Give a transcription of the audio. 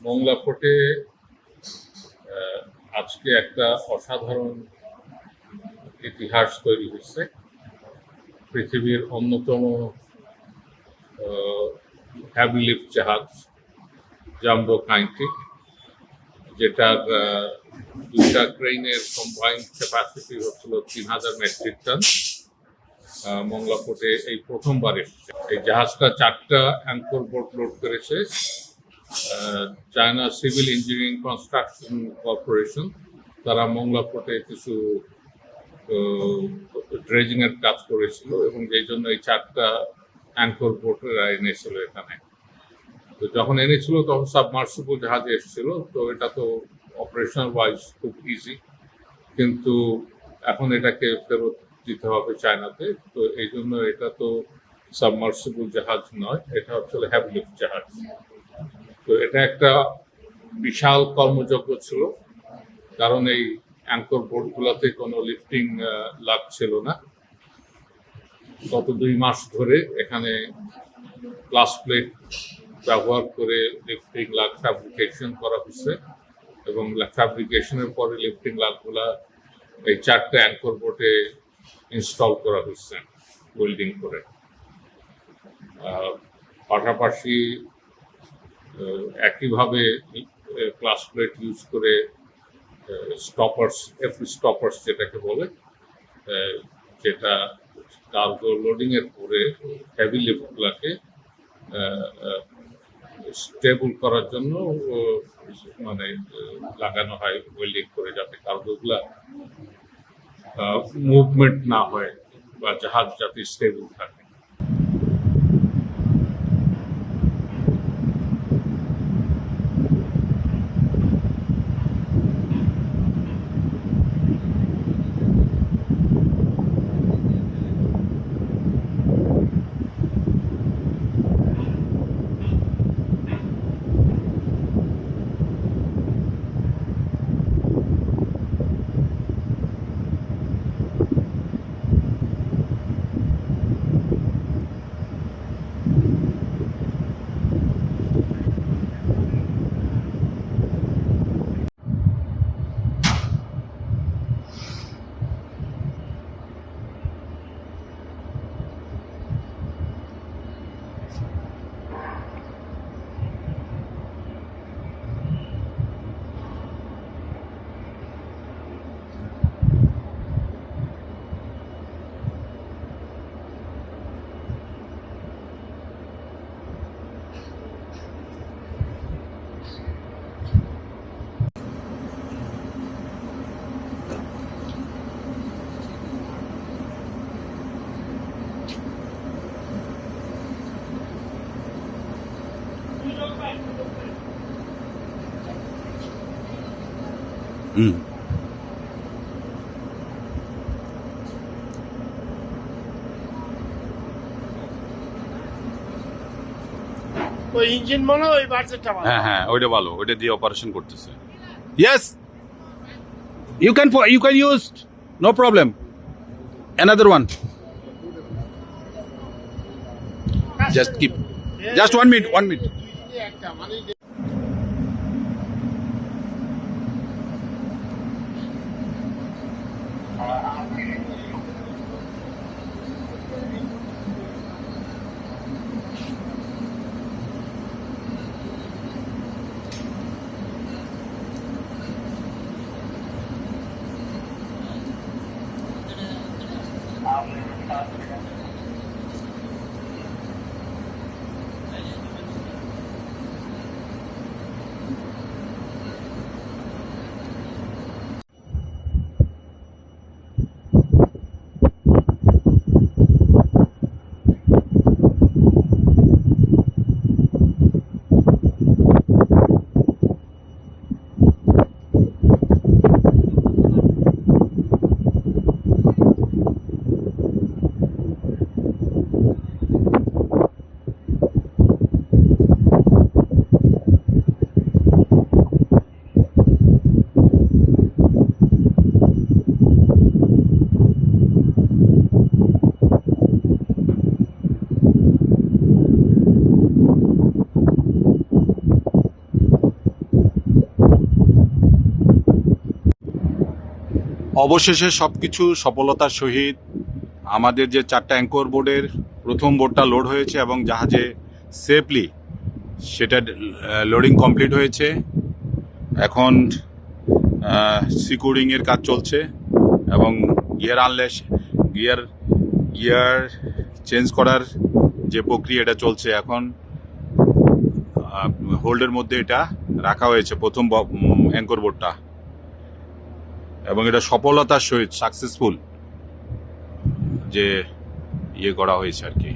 মংলা ফোর্টে আজকে একটা অসাধারণ ইতিহাস তৈরি হচ্ছে। পৃথিবীর অন্যতম হেভি লিফট জাহাজ জাম্বো কাইন্টিক, যেটার দুইটা ক্রেইনের কম্বাইন্ড ক্যাপাসিটি হচ্ছিল 3000 মেট্রিক টন, মংলা পোর্টে এই প্রথমবার এসেছে। এই জাহাজটা 4টা অ্যাঙ্কর বোট লোড করেছে। China civil engineering construction corporation তারা মংলা পোর্টে কিছু ড্রেজিং এর কাজ করেছিল এবং যেই জন্য এই 4টা অ্যাঙ্কর বোটেরা এনেছিল এখানে। তো যখন এনেছিল তখন সাবমার্সিবল জাহাজে এসেছিল, তো এটা তো অপারেশনাল ওয়াইজ খুব ইজি, কিন্তু এখন এটাকে ফেরত দিতে হবে চায়নাতে। তো এই জন্য এটা তো সাবমার্সিবল জাহাজ নয়, এটা হচ্ছে হেভি লিফট জাহাজ। তো এটা একটা বিশাল কর্মযজ্ঞ ছিল, কারণ এই অ্যাঙ্কর বোটগুলোতে কোনো লিফটিং লাগছিল না। গত 2 মাস ধরে এখানে গ্লাস প্লেট ব্যবহার করে লিফটিং লাগ ফ্যাব্রিকেশন করা হচ্ছে এবং ফ্যাব্রিকেশনের পরে লিফটিং লাগগুলা এই 4টা অ্যাঙ্কর বোটে ইনস্টল করা হচ্ছে ওয়েল্ডিং করে। পাশাপাশি একইভাবে গ্লাস প্লেট ইউজ করে স্টপার্স, স্টপার্স যেটাকে বলে, যেটা কার্গো লোডিং এর পরে হেভি লিফটগুলাকে স্টেবল করার জন্য মানে লাগানো হয় ওয়েল্ডিং করে, যাতে কার্গোগুলা মুভমেন্ট না হয় বা জাহাজ যাতে স্টেবল থাকে। ওই ইঞ্জিন মনে ওই বাজেটটা ভালো। হ্যাঁ ওইটা ভালো, ওইটা দিয়ে অপারেশন করতেছে। Yes, you can use, no problem. Another one, just keep, just 1 minute. একটা মানে অবশেষে সবকিছু সফলতার সহিত আমাদের যে 4টা অ্যাঙ্কর বোর্ডের প্রথম বোর্ডটা লোড হয়েছে এবং জাহাজে সেফলি সেটা লোডিং কমপ্লিট হয়েছে। এখন সিকিউরিং এর কাজ চলছে এবং গিয়ার আনলেস গিয়ার চেঞ্জ করার যে প্রক্রিয়া এটা চলছে। এখন হোল্ডের মধ্যে এটা রাখা হয়েছে প্রথম অ্যাঙ্কর বোর্ডটা, এবং এটা সফলতার সহিত সাকসেসফুল যে ইয়ে করা হয়েছে আর কি।